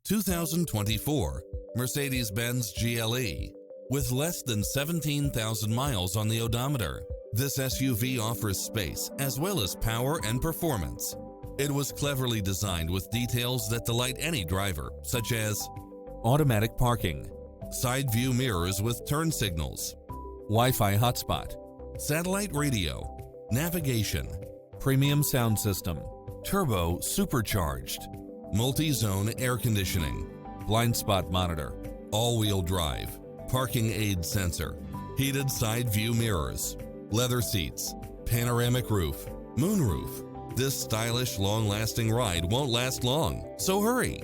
2024 Mercedes-Benz GLE. With less than 17,000 miles on the odometer, this SUV offers space as well as power and performance. It was cleverly designed with details that delight any driver, such as automatic parking, side view mirrors with turn signals, Wi-Fi hotspot, satellite radio, navigation, premium sound system, turbo supercharged, multi-zone air conditioning, blind spot monitor, all-wheel drive, parking aid sensor, heated side view mirrors, leather seats, panoramic roof, moonroof. This stylish, long-lasting ride won't last long, so hurry!